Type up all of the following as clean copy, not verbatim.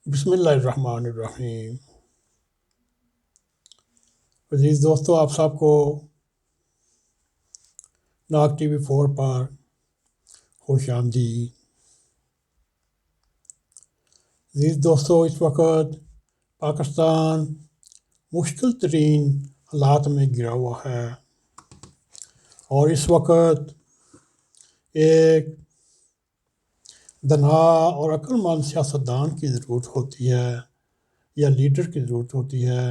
بسم اللہ الرحمن الرحیم۔ عزیز دوستو، آپ سب کو ناگ ٹی وی 4 پر خوش آمدید۔ عزیز دوستو، اس وقت پاکستان مشکل ترین حالات میں گرا ہوا ہے اور اس وقت ایک دنا اور عقل مند سیاستدان کی ضرورت ہوتی ہے یا لیڈر کی ضرورت ہوتی ہے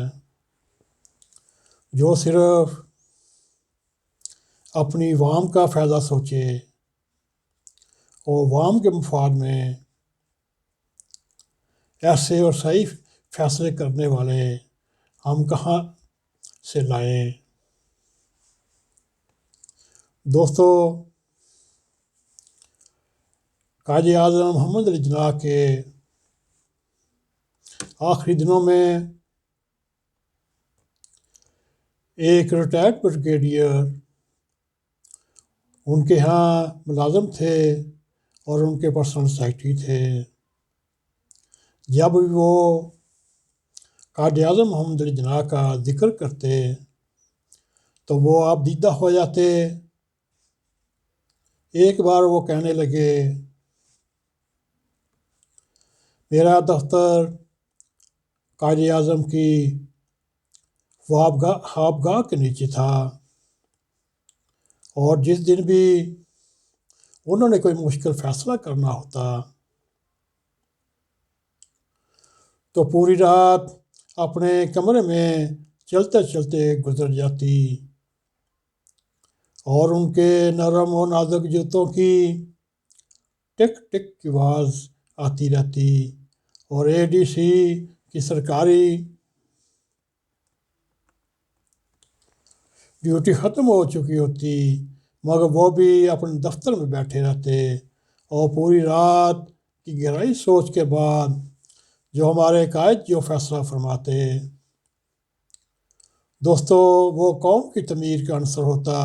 جو صرف اپنی عوام کا فائدہ سوچے اور عوام کے مفاد میں ایسے اور صحیح فیصلے کرنے والے ہم کہاں سے لائیں۔ دوستو، قائد اعظم محمد علی جناح کے آخری دنوں میں ایک ریٹائرڈ بریگیڈیئر ان کے ہاں ملازم تھے اور ان کے پرسنل سیکرٹری تھے۔ جب وہ قائد اعظم محمد علی جناح کا ذکر کرتے تو وہ آپ دیدہ ہو جاتے۔ ایک بار وہ کہنے لگے، میرا دفتر قائد اعظم کی خوابگاہ کے نیچے تھا اور جس دن بھی انہوں نے کوئی مشکل فیصلہ کرنا ہوتا تو پوری رات اپنے کمرے میں چلتے چلتے گزر جاتی اور ان کے نرم و نازک جوتوں کی ٹک ٹک کی آواز آتی رہتی اور اے ڈی سی کی سرکاری ڈیوٹی ختم ہو چکی ہوتی مگر وہ بھی اپنے دفتر میں بیٹھے رہتے اور پوری رات کی گہرائی سوچ کے بعد جو ہمارے قائد جو فیصلہ فرماتے دوستو، وہ قوم کی تعمیر کا عنصر ہوتا،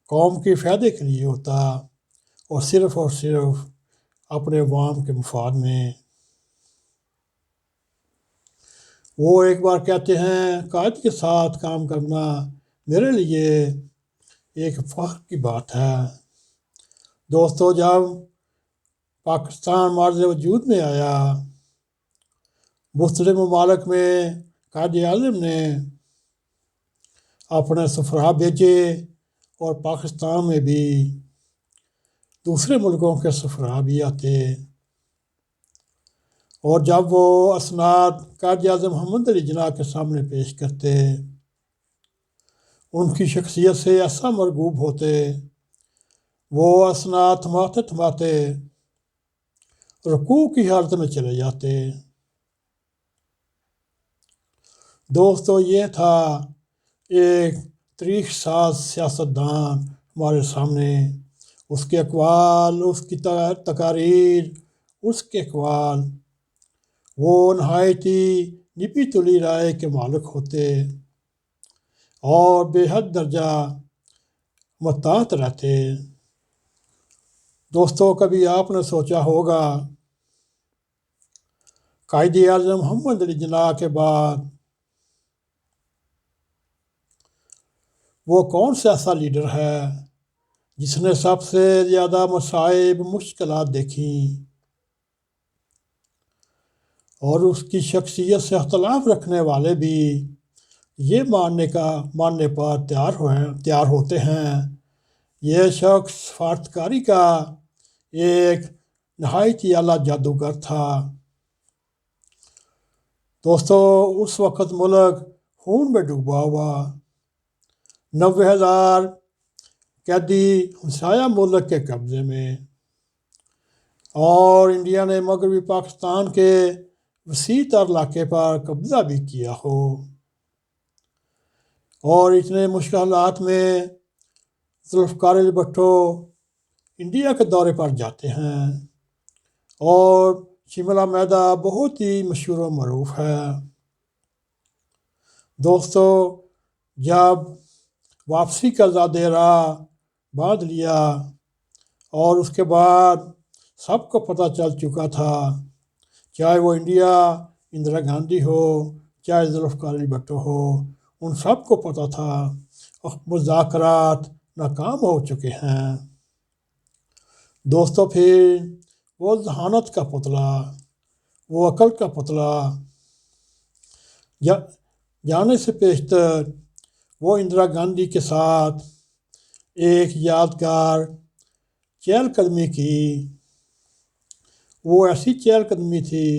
قوم کے فائدے کے لیے ہوتا اور صرف اپنے عوام کے مفاد میں۔ وہ ایک بار کہتے ہیں، قائد کے ساتھ کام کرنا میرے لیے ایک فخر کی بات ہے۔ دوستو، جب پاکستان معرض وجود میں آیا، مختلف ممالک میں قائد اعظم نے اپنے سفراء بھیجے اور پاکستان میں بھی دوسرے ملکوں کے سفراء بھی آتے اور جب وہ اسناد قائد اعظم محمد علی جناح کے سامنے پیش کرتے، ان کی شخصیت سے ایسا مرغوب ہوتے، وہ اسناد تھماتے تھماتے رکوع کی حالت میں چلے جاتے۔ دوستو، یہ تھا ایک تاریخ ساز سیاستدان ہمارے سامنے، اس کے اقوال، اس کی تقاریر، اس کے اقوال، وہ نہایتی نپی تلی رائے کے مالک ہوتے اور بے حد درجہ محتاط رہتے۔ دوستو، کبھی آپ نے سوچا ہوگا قائد اعظم محمد علی جناح کے بعد وہ کون سا ایسا لیڈر ہے جس نے سب سے زیادہ مصائب، مشکلات دیکھیں اور اس کی شخصیت سے اختلاف رکھنے والے بھی یہ ماننے پر تیار ہوتے ہیں یہ شخص سفارتکاری کا ایک نہایت اعلیٰ جادوگر تھا۔ دوستو، اس وقت ملک خون میں ڈوبا ہوا، 90,000 قیدی ہمسایہ ملک کے قبضے میں، اور انڈیا نے مغربی پاکستان کے وسیع تر علاقے پر قبضہ بھی کیا ہو، اور اتنے مشکل حالات میں ذوالفقار علی بھٹو انڈیا کے دورے پر جاتے ہیں اور شملہ معاہدہ بہت ہی مشہور و معروف ہے۔ دوستو، جب واپسی کا زاد راہ باندھ لیا اور اس کے بعد سب کو پتہ چل چکا تھا چاہے وہ انڈیا اندرا گاندھی ہو، چاہے ذوالفقار علی بھٹو ہو، ان سب کو پتہ تھا مذاکرات ناکام ہو چکے ہیں۔ دوستو پھر وہ ذہانت کا پتلا، وہ عقل کا پتلا جانے سے پیشتر وہ اندرا گاندھی کے ساتھ ایک یادگار چہل قدمی کی۔ وہ ایسی چہل قدمی تھی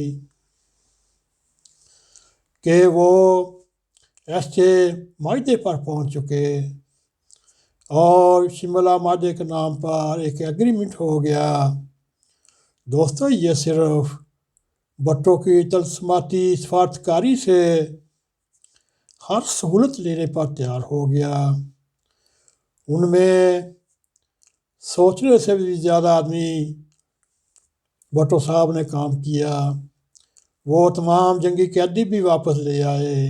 کہ وہ ایسے معاہدے پر پہنچ چکے اور شملہ معاہدے کے نام پر ایک ایگریمنٹ ہو گیا۔ دوستو یہ صرف بھٹو کی طلسماتی سفارتکاری سے ہر سہولت لینے پر تیار ہو گیا۔ ان میں سوچنے سے بھی زیادہ آدمی بھٹو صاحب نے کام کیا۔ وہ تمام جنگی قیدی بھی واپس لے آئے،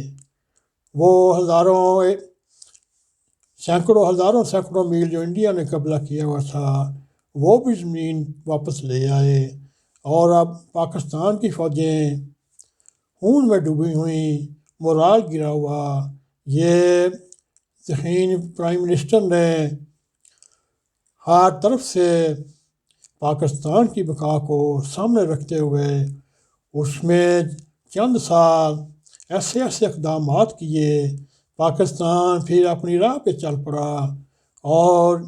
وہ سینکڑوں میل جو انڈیا نے قبضہ کیا ہوا تھا وہ بھی زمین واپس لے آئے، اور اب پاکستان کی فوجیں خون میں ڈوبی ہوئیں، مورال گرا ہوا۔ یہ ذہین پرائم منسٹر نے ہر طرف سے پاکستان کی بقا کو سامنے رکھتے ہوئے اس میں چند سال ایسے اقدامات کیے، پاکستان پھر اپنی راہ پہ چل پڑا۔ اور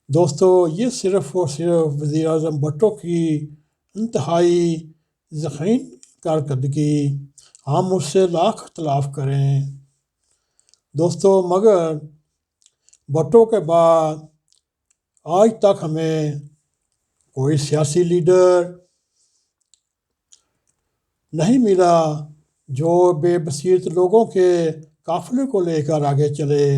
دوستو یہ صرف اور صرف وزیر اعظم بھٹو کی انتہائی ذہین کارکردگی، ہم اس سے لاکھ اختلاف کریں دوستو، مگر بھٹو کے بعد آج تک ہمیں کوئی سیاسی لیڈر نہیں ملا جو بے بصیرت لوگوں کے قافلے کو لے کر آگے چلے۔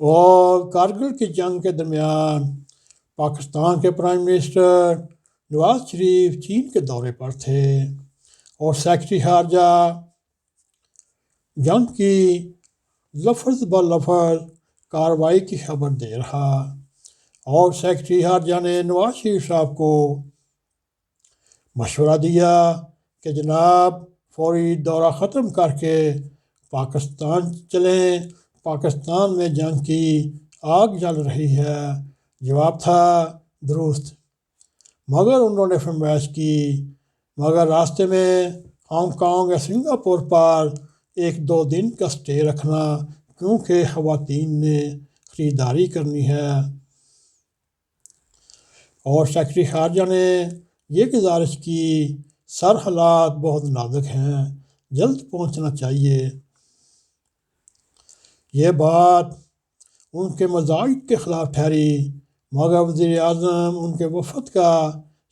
اور کارگل کی جنگ کے درمیان پاکستان کے پرائم منسٹر نواز شریف چین کے دورے پر تھے، اور سیکرٹری خارجہ جنگ کی لفظ بلفظ کارروائی کی خبر دے رہا، اور سیکرٹری خارجہ نے نواز شریف صاحب کو مشورہ دیا کہ جناب فوری دورہ ختم کر کے پاکستان چلیں، پاکستان میں جنگ کی آگ جل رہی ہے۔ جواب تھا درست، مگر انہوں نے فرمائش کی مگر راستے میں ہانگ کانگ یا سنگاپور پر 1-2 دن کا سٹے رکھنا، کیونکہ خواتین نے خریداری کرنی ہے۔ اور سیکرٹری خارجہ نے یہ گزارش کی سر حالات بہت نازک ہیں، جلد پہنچنا چاہیے۔ یہ بات ان کے مزاج کے خلاف ٹھہری، مگر وزیر اعظم ان کے وفد کا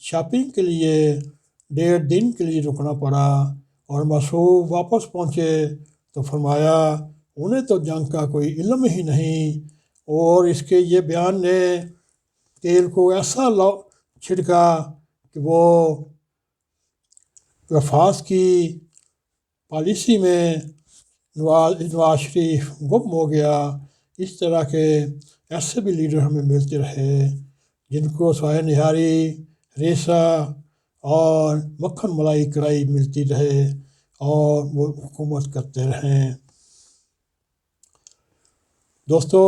شاپنگ کے لیے 1.5 دن کے لیے رکنا پڑا، اور مصروف واپس پہنچے تو فرمایا انہیں تو جنگ کا کوئی علم ہی نہیں، اور اس کے یہ بیان نے تیل کو ایسا چھڑکا کہ وہ الفاظ کی پالیسی میں نواز شریف گم ہو گیا۔ اس طرح کے ایسے بھی لیڈر ہمیں ملتے رہے جن کو سوائے نہاری، ریسا اور مکھن ملائی کرائی ملتی رہے اور وہ حکومت کرتے رہیں۔ دوستو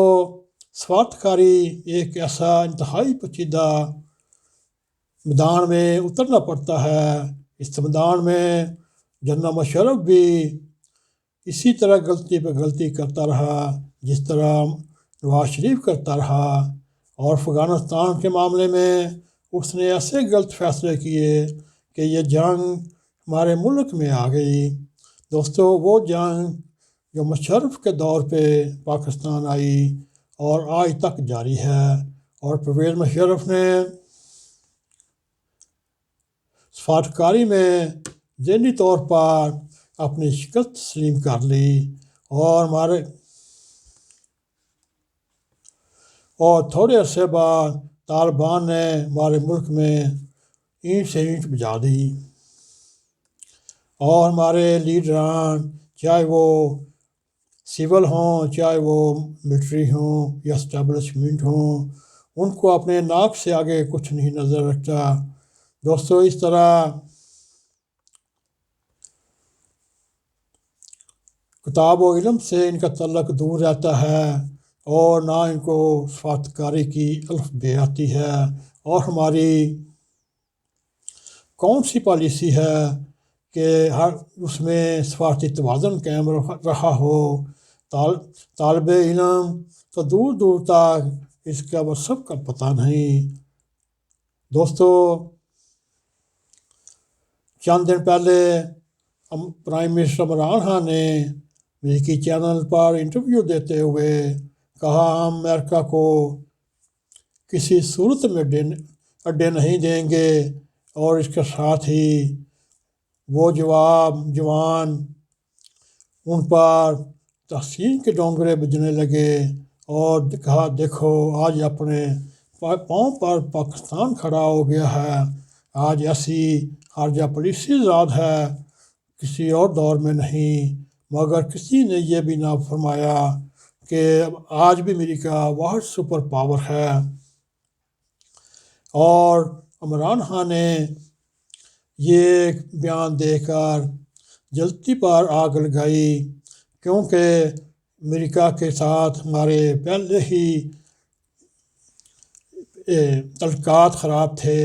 سفارتکاری ایک ایسا انتہائی پیچیدہ میدان میں اترنا پڑتا ہے۔ اس میدان میں جنرل مشرف بھی اسی طرح غلطی پہ غلطی کرتا رہا جس طرح نواز شریف کرتا رہا، اور افغانستان کے معاملے میں اس نے ایسے غلط فیصلے کیے کہ یہ جنگ ہمارے ملک میں آ گئی۔ دوستو وہ جنگ جو مشرف کے دور پہ پاکستان آئی اور آج تک جاری ہے، اور پرویز مشرف نے سفارتکاری میں ذہنی طور پر اپنی شکست تسلیم کر لی، اور تھوڑے عرصے بعد طالبان نے ہمارے ملک میں اینٹ سے اینٹ بجا دی، اور ہمارے لیڈران چاہے وہ سول ہوں، چاہے وہ ملٹری ہوں یا اسٹیبلشمنٹ ہوں، ان کو اپنے ناک سے آگے کچھ نہیں نظر رکھتا۔ دوستو اس طرح کتاب و علم سے ان کا تعلق دور رہتا ہے اور نہ ان کو سفارتکاری کی الف بے آتی ہے۔ اور ہماری کون سی پالیسی ہے کہ ہر اس میں سفارتی توازن قائم رہا ہو؟ طالب علم تو دور دور تک اس کا وہ سب کا پتہ نہیں۔ دوستو چند دن پہلے پرائم منسٹر عمران خان نے امریکی چینل پر انٹرویو دیتے ہوئے کہا ہم امریکہ کو کسی صورت میں اڈے نہیں دیں گے، اور اس کے ساتھ ہی وہ جوان ان پر تحسین کے ڈونگرے بجنے لگے اور کہا دیکھو آج اپنے پاؤں پر پاکستان کھڑا ہو گیا ہے، آج ایسی خارجہ پالیسی ذات ہے کسی اور دور میں نہیں۔ مگر کسی نے یہ بھی نہ فرمایا کہ آج بھی امریکہ واحد سپر پاور ہے۔ اور عمران خان نے یہ بیان دے کر جلتی پر آگ لگائی، کیونکہ امریکہ کے ساتھ ہمارے پہلے ہی تعلقات خراب تھے،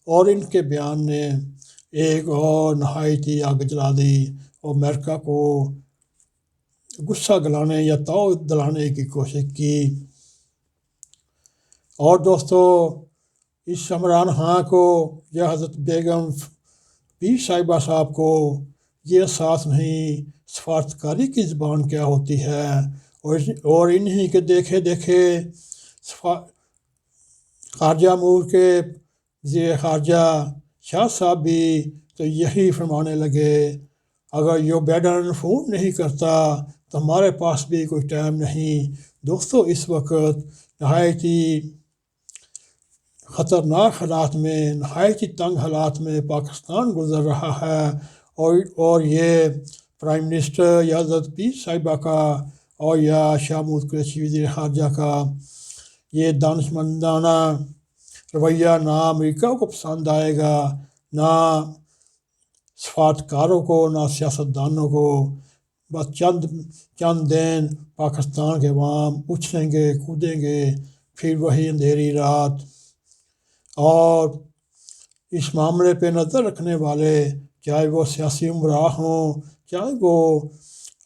اور ان کے بیان نے ایک اور نہایتی آگ جلا دی اور امریکہ کو غصہ دلانے یا تو دلانے کی کوشش کی۔ اور دوستو اس عمران خان کو یا حضرت بیگم پیر صاحبہ صاحب کو یہ احساس نہیں سفارتکاری کی زبان کیا ہوتی ہے، اور انہی کے دیکھے خارجہ امور کے وزیر خارجہ شاہ صاحب بھی تو یہی فرمانے لگے اگر جو بائیڈن فون نہیں کرتا تو ہمارے پاس بھی کوئی ٹائم نہیں۔ دوستو اس وقت نہایتی خطرناک حالات میں، نہایتی تنگ حالات میں پاکستان گزر رہا ہے، اور یہ پرائم منسٹر یا حضرت پیر صاحبہ کا اور یا شاہ محمود قریشی وزیر خارجہ کا یہ دانشمندانہ رویہ نہ امریکہ کو پسند آئے گا، نہ سفارتکاروں کو، نہ سیاستدانوں کو۔ بس چند دن پاکستان کے عوام اچھلیں گے، کودیں گے، پھر وہی اندھیری رات۔ اور اس معاملے پہ نظر رکھنے والے چاہے وہ سیاسی امراء ہوں، چاہے وہ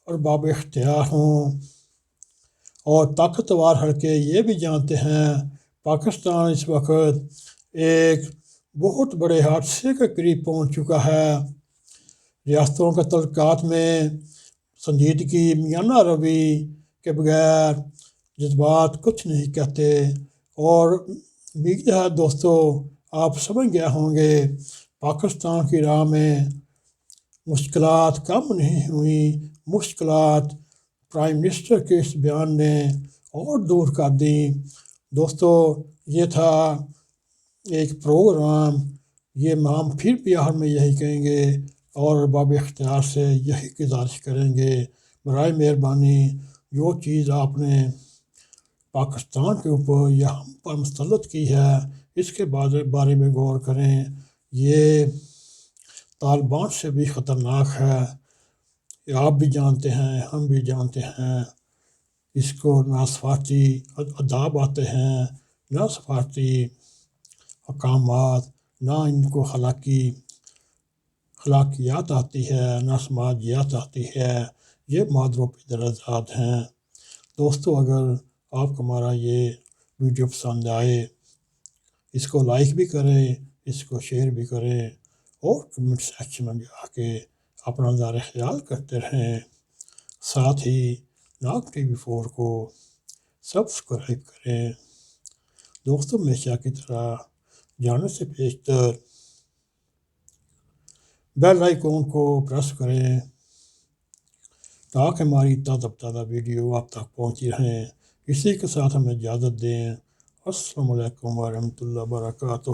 ارباب اختیار ہوں اور طاقتور حلقے یہ بھی جانتے ہیں پاکستان اس وقت ایک بہت بڑے حادثے کے قریب پہنچ چکا ہے۔ ریاستوں کے تعلقات میں سنجیدگی، میانہ روی کے بغیر جذبات کچھ نہیں کہتے، اور امید ہے دوستو آپ سمجھ گئے ہوں گے پاکستان کی راہ میں مشکلات کم نہیں ہوئیں، مشکلات پرائم منسٹر کے اس بیان نے اور دور کر دیں۔ دوستو یہ تھا ایک پروگرام، یہ ہم پھر بھی آخر میں یہی کہیں گے اور ارباب اختیار سے یہی گزارش کریں گے برائے مہربانی جو چیز آپ نے پاکستان کے اوپر یا ہم پر مسلط کی ہے اس کے بارے میں غور کریں۔ یہ طالبان سے بھی خطرناک ہے، آپ بھی جانتے ہیں، ہم بھی جانتے ہیں۔ اس کو نہ سفارتی آداب آتے ہیں، نہ سفارتی احکامات، نہ ان کو خلاقیات آتی ہے، نہ سماجیات آتی ہے، یہ مادروں پہ درجات ہیں۔ دوستو اگر آپ کو ہمارا یہ ویڈیو پسند آئے اس کو لائک بھی کریں، اس کو شیئر بھی کریں، اور کمنٹ سیکشن میں جا کے اپنا نظر خیال کرتے رہیں۔ ساتھ ہی ناگ ٹی وی 4 کو سبسکرائب کریں۔ دوستو ہمیشہ کی طرح جانے سے پیشتر بیل آئیکن کو پریس کریں تاکہ ہماری تازہ ویڈیو آپ تک پہنچی رہیں۔ اسی کے ساتھ ہمیں اجازت دیں۔ السلام علیکم ورحمۃ اللہ وبرکاتہ۔